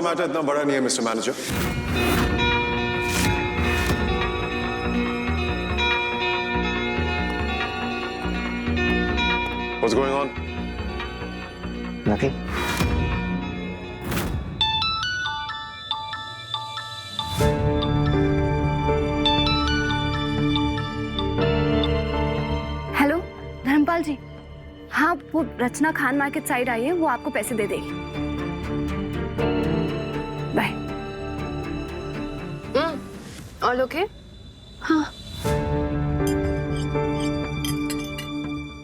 Matter इतना बड़ा नहीं है mister manager. What's going on? Nothing. Hello Dharampal ji, हाँ वो रचना खान मार्केट साइड आई है, वो आपको पैसे दे देगी। बाय। All okay? हाँ।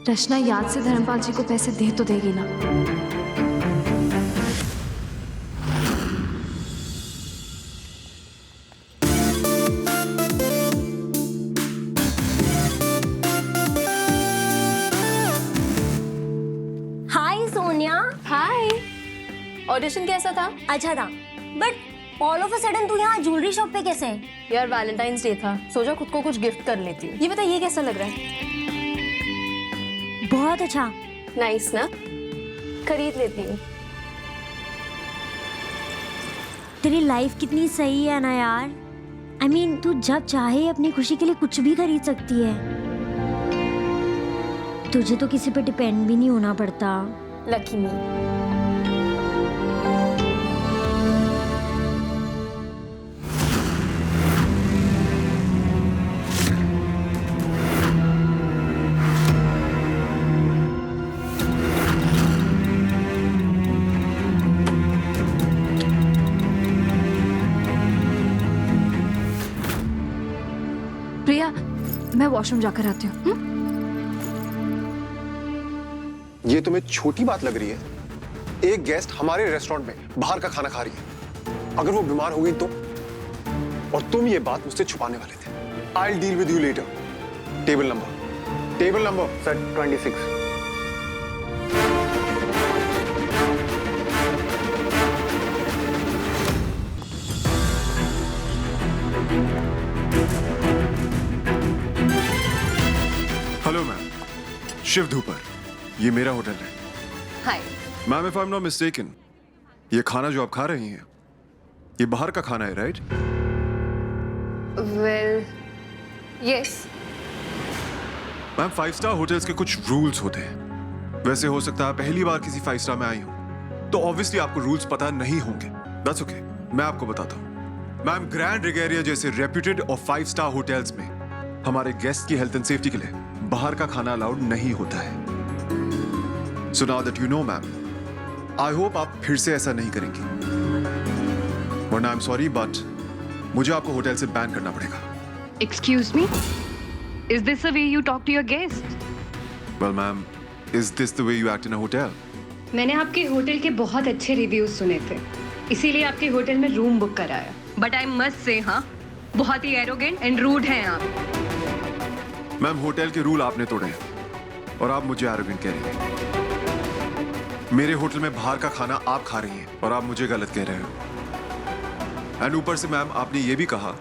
रचना याद से धर्मपाल जी को पैसे दे तो देगी ना? हाय सोनिया। हाय। ऑडिशन कैसा था? अच्छा था, but all of a sudden तू यहाँ ज्वेलरी शॉप पे कैसे? यार वैलेंटाइंस डे था, सोचा खुद को कुछ गिफ्ट कर लेती हूँ। ये बता ये कैसा लग रहा है? बहुत अच्छा। नाइस ना? खरीद लेती हूँ। तेरी लाइफ कितनी सही है ना यार। I mean, तू जब चाहे अपनी खुशी के लिए कुछ भी खरीद सकती है। तुझे तो किसी पे डिपेंड भी नहीं होना पड़ता। लकी मी। प्रिया, मैं वॉशरूम जाकर आती हूँ। ये तुम्हें छोटी बात लग रही है? एक गेस्ट हमारे रेस्टोरेंट में बाहर का खाना खा रही है, अगर वो बीमार हो गई तो? और तुम ये बात मुझसे छुपाने वाले थे। I'll deal with you later. Table number Sir, 26. Hello ma'am, Shiv Dhupar, ये मेरा होटल है। Hi. Ma'am if I am not mistaken, ये खाना जो आप खा रही हैं, ये बाहर का खाना है, right? Well, yes. Ma'am 5 star hotels के कुछ रूल्स होते हैं। वैसे हो सकता है पहली बार किसी 5 स्टार में आई हूं, तो ऑब्वियसली आपको रूल्स पता नहीं होंगे। दैट्स ओके, मैं आपको बताता हूं। मैम ग्रैंड रिगेरिया जैसे रेप्यूटेड और 5 स्टार होटल्स में हमारे गेस्ट की हेल्थ एंड सेफ्टी के लिए बाहर का खाना अलाउड नहीं होता है। So now that you know ma'am, I hope आप फिर से ऐसा नहीं करेंगी, वरना आई एम सॉरी बट मुझे आपको होटल से बैन करना पड़ेगा। Excuse me? Is this the way you talk to your guests? Well ma'am, is this the way you act in a hotel? मैंने आपके होटल के बहुत अच्छे रिव्यूज सुने थे, इसीलिए आपके होटल में रूम बुक कराया। बट आई मस्ट से, हाँ, बहुत ही एरोगेंट एंड रूड हैं आप। मैम होटल के रूल आपने तोड़े हैं और आप मुझे एरोगेंट कह रही हैं। मेरे होटल में बाहर का खाना आप खा रही हैं और आप मुझे गलत कह रहे हो। एंड ऊपर से मैम आपने ये भी कहा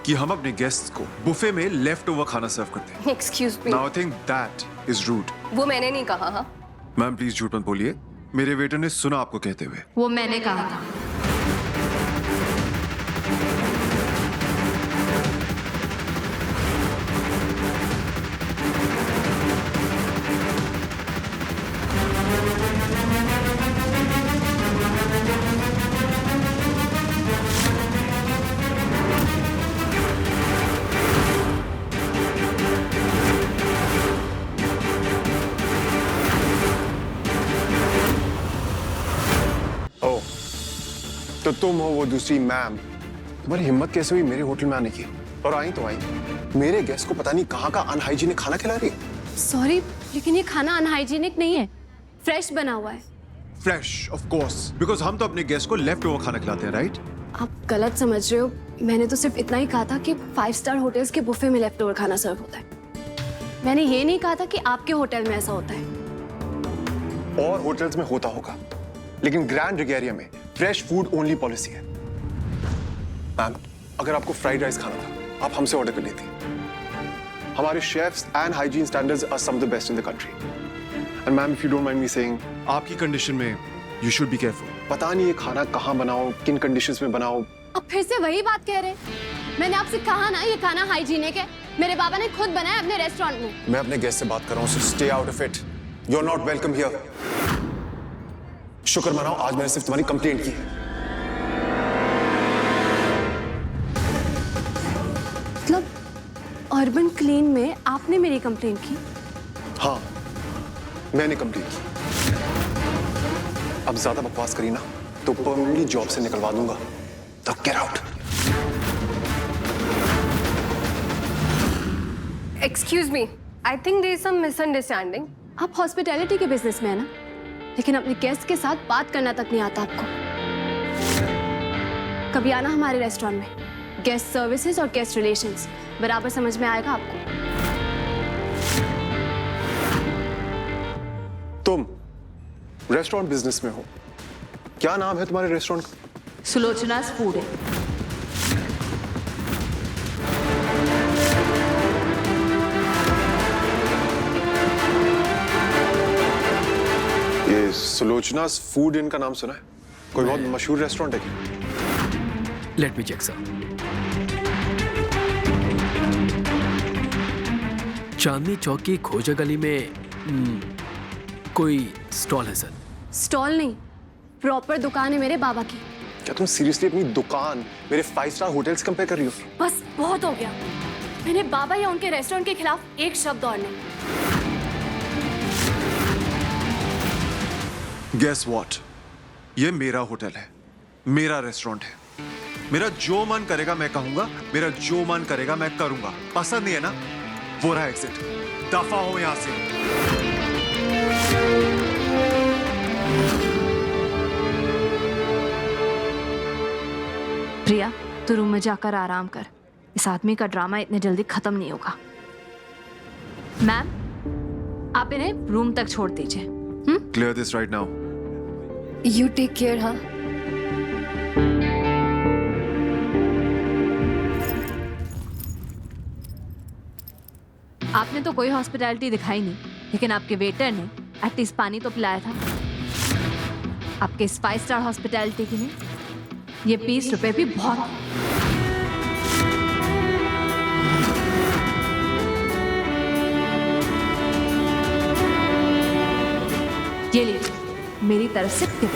कि हम अपने गेस्ट्स को बुफे में लेफ्ट ओवर खाना सर्व करते हैं। Excuse me. Now I think that is rude. वो मैंने नहीं कहा। हाँ मैम प्लीज झूठ मत बोलिए, मेरे वेटर ने सुना आपको कहते हुए। वो मैंने कहा था। तो तुम हो वो दूसरी मैम। तुम्हारी हिम्मत कैसे हुई मेरे होटल में आने की? और आई तो आई, मेरे गेस्ट को पता नहीं कहाँ का अनहाइजीनिक खाना खिला रही है। सॉरी, लेकिन ये खाना अनहाइजीनिक नहीं है, फ्रेश बना हुआ है। फ्रेश ऑफ कोर्स, बिकॉज हम तो अपने गेस्ट को लेफ्ट ओवर खाना खिलाते हैं, राइट? आप गलत समझ रहे हो। मैंने तो सिर्फ इतना ही कहा था कि 5 स्टार होटल्स के बुफे में लेफ्ट ओवर खाना सर्व होता है। मैंने ये नहीं कहा था कि आपके होटल में ऐसा होता है। और होटल्स में होता होगा, लेकिन ग्रैंड रिगेरिया में फ्रेश फूड ओनली पॉलिसी है। मैम अगर आपको फ्राइड राइस खाना था, आप हमसे ऑर्डर कर लेती। हमारे chefs and hygiene standards are some of the best in the country. And ma'am if you don't mind me saying, आपकी कंडीशन में You should be careful. पता नहीं ये खाना कहाँ बनाओ, किन कंडीशंस में बनाओ। अब फिर से वही बात कह रहे। मैंने आपसे कहा ना ये खाना हाइजीनिक है। मेरे बाबा ने खुद बनाया अपने रेस्टोरेंट में। मैं अपने गेस्ट से बात कर रहा हूँ, so stay out of it. You're not welcome here. शुक्र मनाओ आज मैंने सिर्फ तुम्हारी कंप्लेंट की है। मतलब अर्बन क्लीन में आपने मेरी कंप्लेंट की? हाँ, मैंने कंप्लेंट की। अब ज्यादा बकवास करी ना तो परमानेंटली जॉब से निकलवा दूंगा। तो get out. Excuse me, I think there is some misunderstanding. आप हॉस्पिटैलिटी के बिजनेस में है ना, लेकिन अपने गेस्ट के साथ बात करना तक नहीं आता आपको। कभी आना हमारे रेस्टोरेंट में, गेस्ट सर्विसेज और गेस्ट रिलेशंस बराबर समझ में आएगा आपको। तुम रेस्टोरेंट बिजनेस में हो, क्या नाम है तुम्हारे रेस्टोरेंट का? सुलोचना's फूड है। ये सुलोचना's फूड इन का नाम सुना है? कोई बहुत मशहूर रेस्टोरेंट है क्या? Let me check sir. Chandni Chowk की खोजा गली में कोई स्टॉल है सर? स्टॉल नहीं, प्रॉपर दुकान है मेरे बाबा की। क्या तुम सीरियसली अपनी दुकान मेरे 5 स्टार होटल से कंपेयर कर रही हो? बस बहुत हो गया। मैंने बाबा या उनके रेस्टोरेंट के खिलाफ एक शब्द और नहीं। Guess what? ये मेरा होटल है, मेरा रेस्टोरेंट है। मेरा जो मन करेगा मैं कहूंगा, मेरा जो मन करेगा मैं करूंगा। पसंद नहीं है ना? वो रहा एग्जिट। दफा हो यहां से। प्रिया, तू रूम में जाकर आराम कर। इस आदमी का ड्रामा इतने जल्दी खत्म नहीं होगा। मैम, आप इन्हें रूम तक छोड़ दीजिए। Clear this right now. You take care. हाँ, आपने तो कोई हॉस्पिटैलिटी दिखाई नहीं, लेकिन आपके वेटर ने एटलीस्ट पानी तो पिलाया था। आपके इस 5 स्टार हॉस्पिटैलिटी की नहीं, ये 20 रुपए भी बहुत है। ये लीजिए, मेरी तरफ से टिप।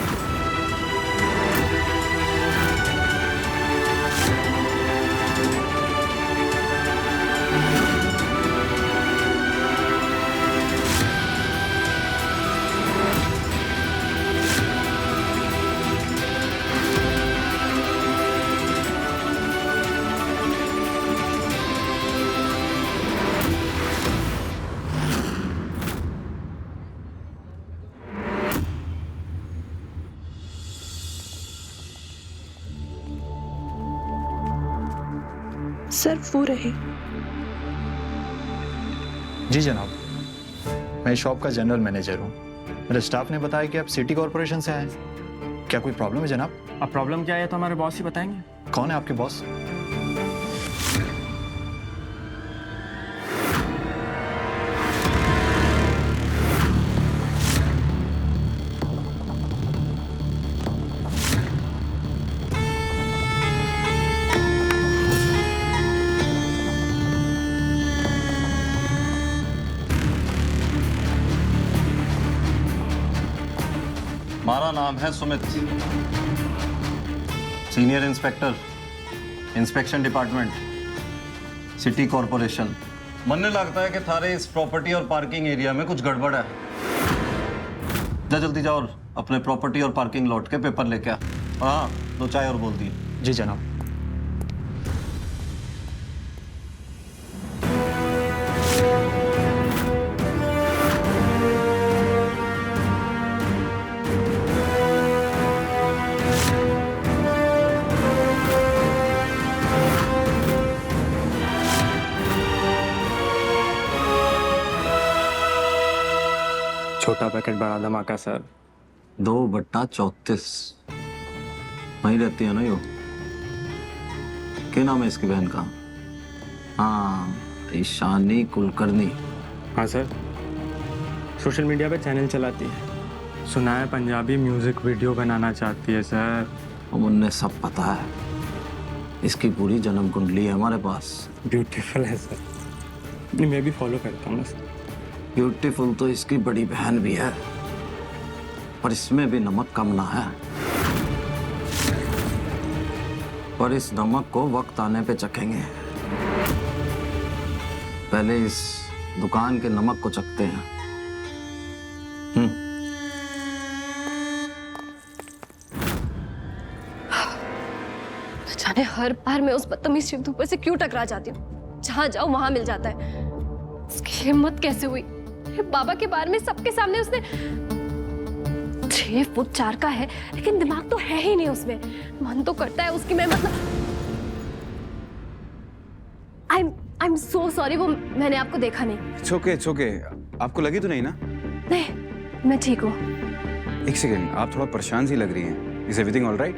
सर वो रहे। जी जनाब, मैं शॉप का जनरल मैनेजर हूँ। मेरे स्टाफ ने बताया कि आप सिटी कॉर्पोरेशन से आए हैं। क्या कोई प्रॉब्लम है जनाब? अब प्रॉब्लम क्या है तो हमारे बॉस ही बताएंगे। कौन है आपके बॉस? हमारा नाम है Sumit, senior inspector, inspection department, city corporation. मनने लगता है कि थारे इस प्रॉपर्टी और पार्किंग एरिया में कुछ गड़बड़ है। जा जल्दी जाओ और अपने प्रॉपर्टी और पार्किंग लॉट के पेपर लेके आ। हाँ, 2 चाय और बोल दिए। जी जनाब। छोटा पैकेट बड़ा धमाका सर। 2/34 वहीं रहती है ना यो? क्या नाम है इसकी बहन का? हाँ, ईशानी कुलकर्णी। हाँ सर, सोशल मीडिया पे चैनल चलाती है। सुना है पंजाबी म्यूजिक वीडियो बनाना चाहती है सर। और मुन्ने सब पता है, इसकी पूरी जन्म कुंडली है हमारे पास। ब्यूटीफुल है सर। नहीं, मैं भी फॉलो करता हूँ सर। ब्यूटीफुल तो इसकी बड़ी बहन भी है, पर इसमें भी नमक कम ना है। पर इस नमक को वक्त आने पे चखेंगे। पहले इस दुकान के नमक को चखते हैं। जाने हर बार मैं उस बदतमीज शिव धूपर से क्यों टकरा जाती हूँ। जहाँ जाओ वहां मिल जाता है। उसकी हिम्मत कैसे हुई? मेरे बाबा के बारे में सबके सामने उसने 6 फुट 4 का है, लेकिन दिमाग तो है ही नहीं उसमें। मन तो करता है उसकी मैं मतलब आई एम सो सॉरी, वो मैंने आपको देखा नहीं। It's okay. आपको लगी तो नहीं ना? नहीं, मैं ठीक हूँ। एक सेकेंड, आप थोड़ा परेशान सी लग रही हैं। Is everything all right?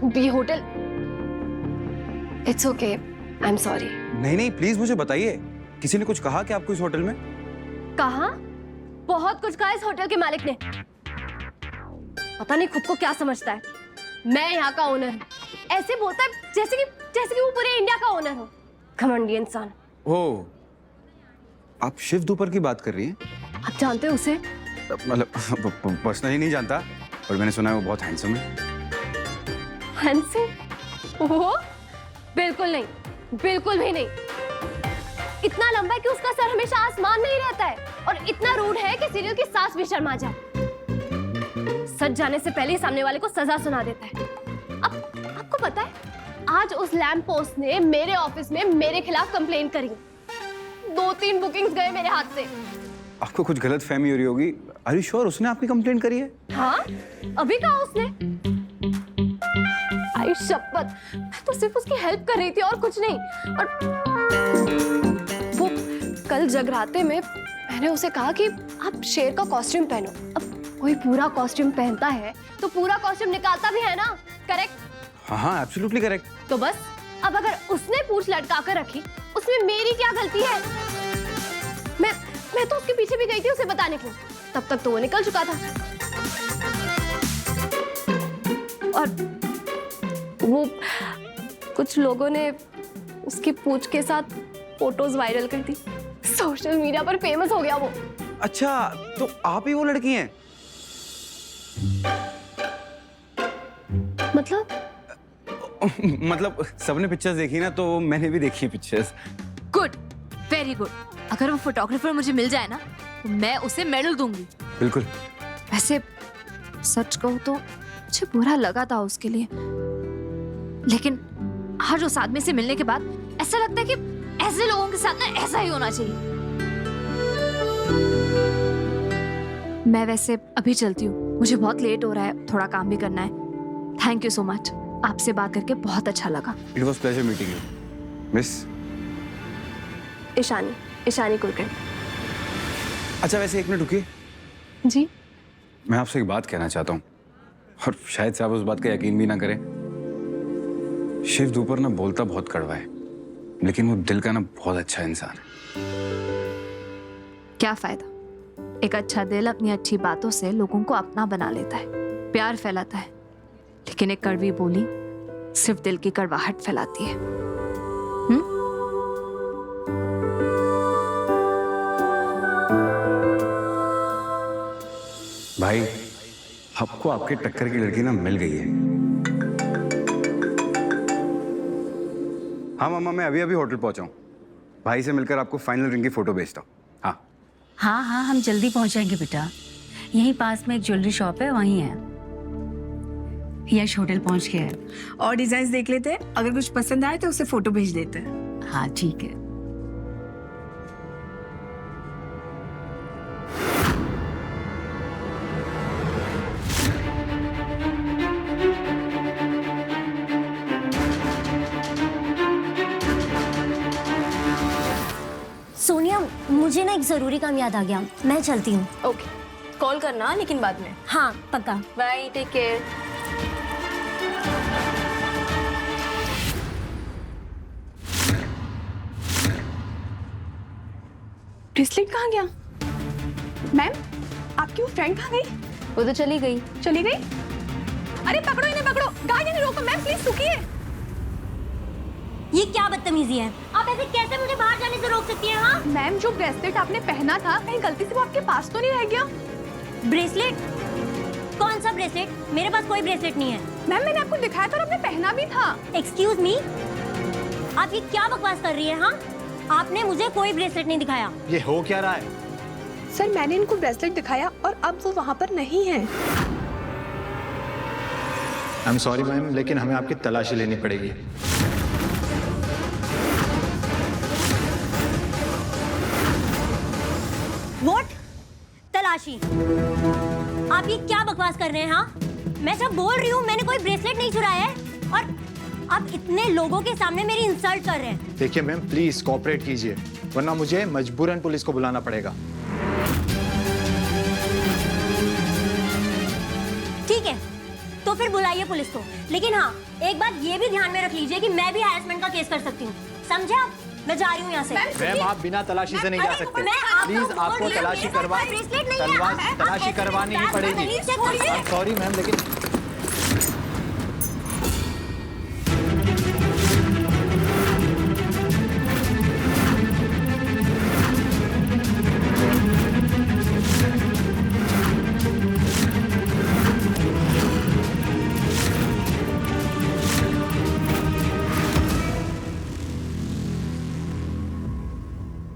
B hotel. It's okay, I am sorry. नहीं, प्लीज मुझे बताइए, किसी ने कुछ कहा कि आपको इस होटल में? कहा? बहुत कुछ कहा इस होटल के मालिक ने। पता नहीं खुद को क्या समझता है। मैं यहाँ का ओनर हूँ। ऐसे बोलता है जैसे कि वो पूरे इंडिया का ओनर हो। घमंडी इंसान। ओह, आप शिव धूपर की बात कर रही हैं? आप जानते हो उसे? मतलब पर्सनली नहीं जानता, पर मैंने सुना है वो बहुत हैंडसम है। हैंडसम? वो बिल्कुल नहीं, बिल्कुल भी नहीं। इतना लंबा है कि उसका सर हमेशा आसमान में ही रहता है, और इतना रूड है कि सीरियल की सांस भी शर्मा जाए। सच जाने से पहले ही सामने वाले को सजा सुना देता है। अब आपको पता है, आज उस लैंप पोस्ट ने मेरे ऑफिस में मेरे खिलाफ कंप्लेन करी। 2-3 बुकिंग्स गए मेरे हाथ से। आपको कुछ गलत फहमी हो रही होगी। आर यू श्योर उसने आपकी कंप्लेन करी है? हाँ, अभी कहा उसने। आई शपथ, मैं तो सिर्फ उसकी हेल्प कर रही थी और कुछ नहीं। और वो कल जगराते में मैंने उसे कहा कि आप शेर का कॉस्ट्यूम पहनो। अब कोई पूरा कॉस्ट्यूम पहनता है तो पूरा कॉस्ट्यूम निकालता भी है ना, करेक्ट? हाँ, एब्सोल्युटली करेक्ट। तो बस, अब अगर उसने पूंछ लटका कर रखी, उसमें मेरी क्या गलती है? मैं तो उसके पीछे भी गई थी उसे बताने को। तब तक तो वो निकल चुका था। और वो कुछ लोगों ने उसकी पूंछ के साथ फोटोज वायरल कर दी। सोशल मीडिया पर फेमस हो गया वो। अच्छा, तो आप ही वो लड़की हैं? मतलब सबने पिक्चर्स देखी ना, तो मैंने भी देखी है पिक्चर्स। Good, very good. अगर वो फोटोग्राफर मुझे मिल जाए ना, तो मैं उसे मेडल दूंगी। बिल्कुल। वैसे सच कहूं तो मुझे बुरा लगा था उसके लिए, लेकिन आज उस आदमी से मिलने के बाद ऐसा लगता है कि ऐसे लोगों के साथ ना ऐसा ही होना चाहिए। मैं वैसे अभी चलती हूँ, मुझे बहुत लेट हो रहा है, थोड़ा काम भी करना है। थैंक यू सो मच, आपसे बात करके बहुत अच्छा लगा। It was pleasure meeting you miss Ishani Kulkarni. अच्छा, वैसे एक मिनट रुकिए। जी? मैं आपसे एक बात कहना चाहता हूँ, और शायद से आप उस बात का यकीन भी ना करें। शिव धूपर ना बोलता बहुत कड़वा है, लेकिन वो दिल का ना बहुत अच्छा इंसान है। क्या फायदा, एक अच्छा दिल अपनी अच्छी बातों से लोगों को अपना बना लेता है, प्यार फैलाता है, लेकिन एक कड़वी बोली सिर्फ दिल की कड़वाहट फैलाती है। भाई, आपको आपके टक्कर की लड़की ना मिल गई है। हाँ मामा, मैं अभी होटल पहुंचा हूँ। भाई से मिलकर आपको फाइनल रिंग की फोटो भेजता हूँ। हाँ, हम जल्दी पहुंच जाएंगे बेटा। यहीं पास में एक ज्वेलरी शॉप है, वहीं है। यश होटल पहुंच गया है। और डिजाइन्स देख लेते हैं, अगर कुछ पसंद आए तो उसे फोटो भेज देते हैं। हाँ ठीक है। सोनिया, मुझे ना एक जरूरी काम याद आ गया, मैं चलती हूँ। ओके, कॉल करना लेकिन बाद में। हाँ पक्का। Bye, take care. ब्रेसलेट कहाँ गया? मैम, आपकी वो फ्रेंड कहाँ गई? वो तो चली गई। चली गई? अरे पकड़ो इन्हें, पकड़ो, गाड़ी नहीं रोको मैम, प्लीज रुकिए। ये क्या बदतमीजी है? आप ऐसे कैसे मुझे बाहर जाने से रोक सकती हैं? हाँ मैम, जो ब्रेसलेट आपने पहना था कहीं गलती से वो आपके पास तो नहीं रह गया? ब्रेसलेट? कौन सा ब्रेसलेट? मेरे पास कोई ब्रेसलेट नहीं है। मैम मैंने आपको दिखाया था और आपने पहना भी था। एक्सक्यूज मी, आप ये क्या बकवास कर रही हैं? हाँ, आपने मुझे कोई ब्रेसलेट नहीं दिखाया। ये हो क्या रहा है? सर मैंने इनको ब्रेसलेट दिखाया और अब वो वहाँ पर नहीं है। आई एम सॉरी मैम, लेकिन हमें आपकी तलाशी लेनी पड़ेगी। What? तलाशी? आप ये क्या बकवास कर रहे हैं? हाँ, मैं सब बोल रही हूँ, मैंने कोई ब्रेसलेट नहीं चुराया है और आप इतने लोगों के सामने मेरी इंसल्ट कर रहे हैं। देखिए मैम, प्लीज कोऑपरेट कीजिए, वरना मुझे मजबूरन पुलिस को बुलाना पड़ेगा। ठीक है, तो फिर बुलाइए पुलिस को, लेकिन हाँ, एक बात ये भी ध्यान में रख लीजिए कि मैं भी हैरेसमेंट का केस कर सकती हूँ, समझे आप? मैं जा रही हूँ यहाँ से। मैम आप बिना तलाशी से नहीं जा सकते, प्लीज आपको तलाशी तलाशी करवानी ही पड़ेगी। सॉरी मैम, लेकिन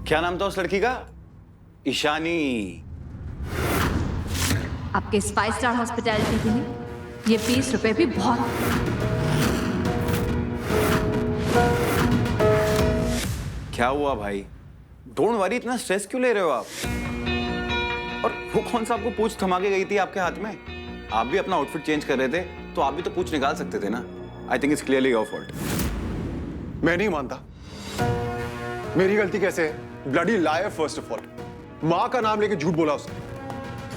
क्या नाम था उस लड़की का? ईशानी। आपके 5 स्टार हॉस्पिटैलिटी के लिए ये 20 रुपए भी बहुत। क्या हुआ भाई? डोंट वरी, इतना स्ट्रेस क्यों ले रहे हो आप? और वो कौन सा आपको पूंछ थमा के गई थी आपके हाथ में? आप भी अपना आउटफिट चेंज कर रहे थे तो आप भी तो पूंछ निकाल सकते थे ना। I think it's clearly your fault. मैं नहीं मानता, मेरी गलती कैसे है? Bloody liar first of all. माँ का नाम लेके झूठ बोला उसने,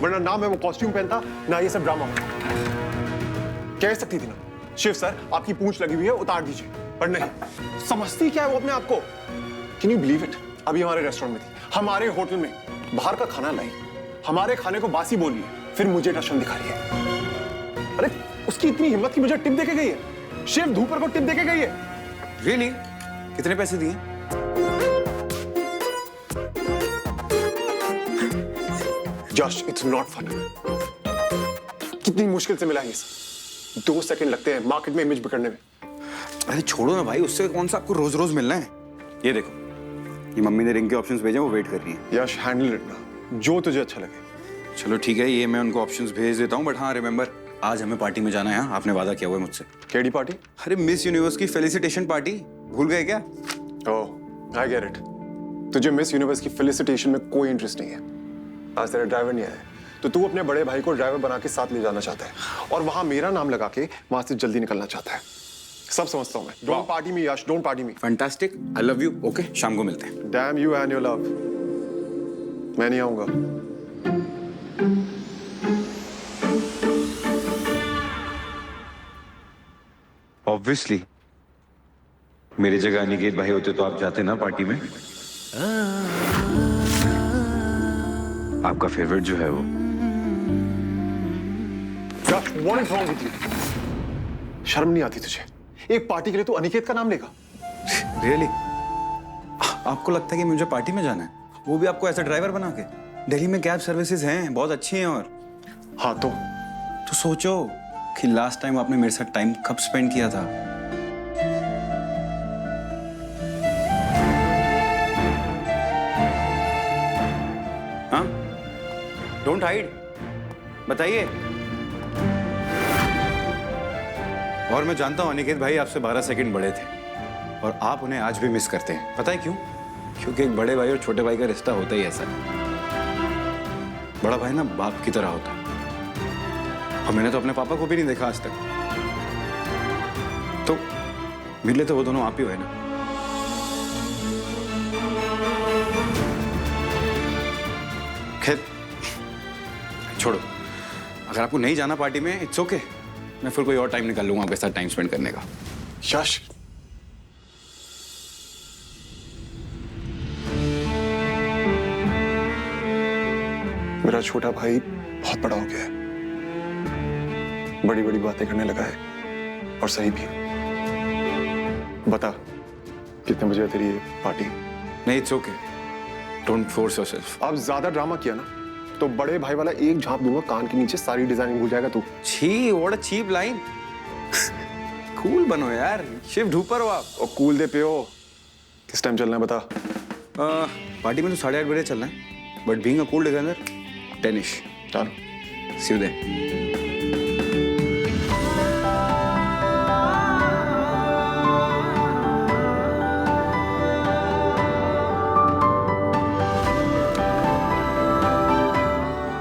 वरना ना मैं वो कॉस्ट्यूम पहनता ना ये सब ड्रामा होता। कह सकती थी ना, शिव सर आपकी पूंछ लगी हुई है, उतार दीजिए, पर नहीं। समझती क्या है वो अपने आप को? Can you believe it? अभी हमारे रेस्टोरेंट में थी, हमारे होटल में बाहर का खाना लाई, हमारे खाने को बासी बोली है, फिर मुझे टशन दिखा रही है। अरे उसकी इतनी हिम्मत की मुझे टिप देके गई है, शिव धूपर को टिप देके गई है। रियली? कितने पैसे दिए? Josh, it's not fun. कितनी मुश्किल से मिला है ये सब। 2 सेकंड लगते हैं मार्केट में इमेज बिगड़ने में। अरे छोड़ो ना भाई, उससे कौन सा आपको रोज रोज मिलना है? ये देखो, ये मम्मी ने रिंग के ऑप्शंस भेजे, वो वेट कर रही है। यश, हैंडल इट ना, जो तुझे अच्छा लगे। चलो ठीक है, ये मैं उनको ऑप्शंस भेज देता हूँ, बट हाँ रिमेंबर, आज हमें पार्टी में जाना है। हाँ, आपने वादा किया हुआ है मुझसे। KD party? अरे मिस यूनिवर्स की फेलिसिटेशन पार्टी, भूल गए क्या? ओह, आई गेट इट। तुझे मिस यूनिवर्स की फेलिसिटेशन में कोई इंटरेस्ट नहीं है। आज तेरा ड्राइवर नहीं आया, तो तू अपने बड़े भाई को ड्राइवर बना के साथ ले जाना चाहता है और वहां मेरा नाम लगा के वहां से जल्दी निकलना चाहता है। सब समझता हूं मैं। Don't party me Yash, don't party me. Fantastic, I love you. Okay, शाम को मिलते हैं। Damn you and your love. मैं नहीं आऊंगा। ऑब्वियसली, मेरी जगह अनिकेत भाई होते तो आप जाते ना पार्टी में। आपका फेवरेट जो है वो। What is wrong with you? शर्म नहीं आती तुझे? एक पार्टी के लिए तू अनिकेत का नाम लेगा? रियली? आपको लगता है कि मुझे पार्टी में जाना है, वो भी आपको ऐसा ड्राइवर बना के? दिल्ली में कैब सर्विसेज हैं, बहुत अच्छी हैं। और हाँ तो सोचो कि लास्ट टाइम आपने मेरे साथ टाइम कब स्पेंड किया था। हाँ, डोंट हाइड, बताइए। और मैं जानता हूं अनिकेत भाई आपसे 12 सेकंड बड़े थे और आप उन्हें आज भी मिस करते हैं। पता है क्यों? क्योंकि एक बड़े भाई और छोटे भाई का रिश्ता होता ही ऐसा है। बड़ा भाई ना बाप की तरह होता है, और मैंने तो अपने पापा को भी नहीं देखा आज तक। तो मिले तो वो दोनों आप ही हो, है ना? खैर छोड़ो, अगर आपको नहीं जाना पार्टी में, इट्स ओके। मैं फिर कोई और टाइम निकाल लूंगा आपके साथ टाइम स्पेंड करने का। यश, मेरा छोटा भाई बहुत बड़ा हो गया है। बड़ी बड़ी बातें करने लगा है, और सही भी। बता कितने बजे है तेरी पार्टी? नहीं, it's okay, don't force yourself. अब ज्यादा ड्रामा किया ना तो बड़े भाई वाला एक झाप दूंगा कान के नीचे, सारी डिजाइनिंग भूल जाएगा तू। छी, what a cheap line. Cool बनो यार, शिव ढूपर हो आप। और कूल दे पियो। किस टाइम चलना है बता? पार्टी में तो 8:30 बजे चलना है, but being a cool designer 10ish। चलो, see you there.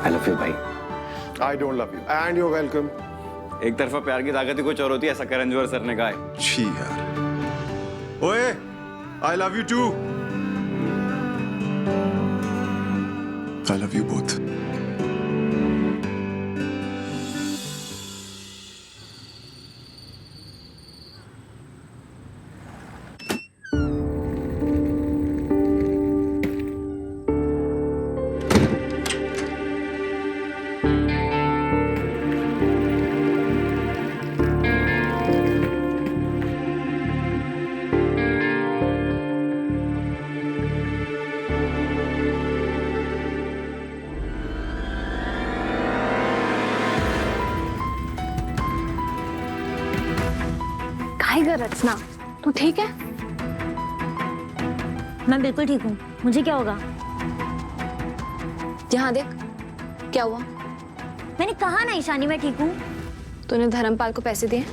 I love you भाई। I don't love you and you're welcome। एक तरफा प्यार की ताकत ही कुछ और होती है, ऐसा करण जौहर सर ने कहा है। छी यार। ओए, I love you too। I love you both। रचना, तू ठीक है? मैं बिल्कुल ठीक हूँ। मुझे क्या होगा? यहाँ देख, क्या हुआ? मैंने कहा ना ईशानी, मैं ठीक हूँ। तूने धर्मपाल को पैसे दिए?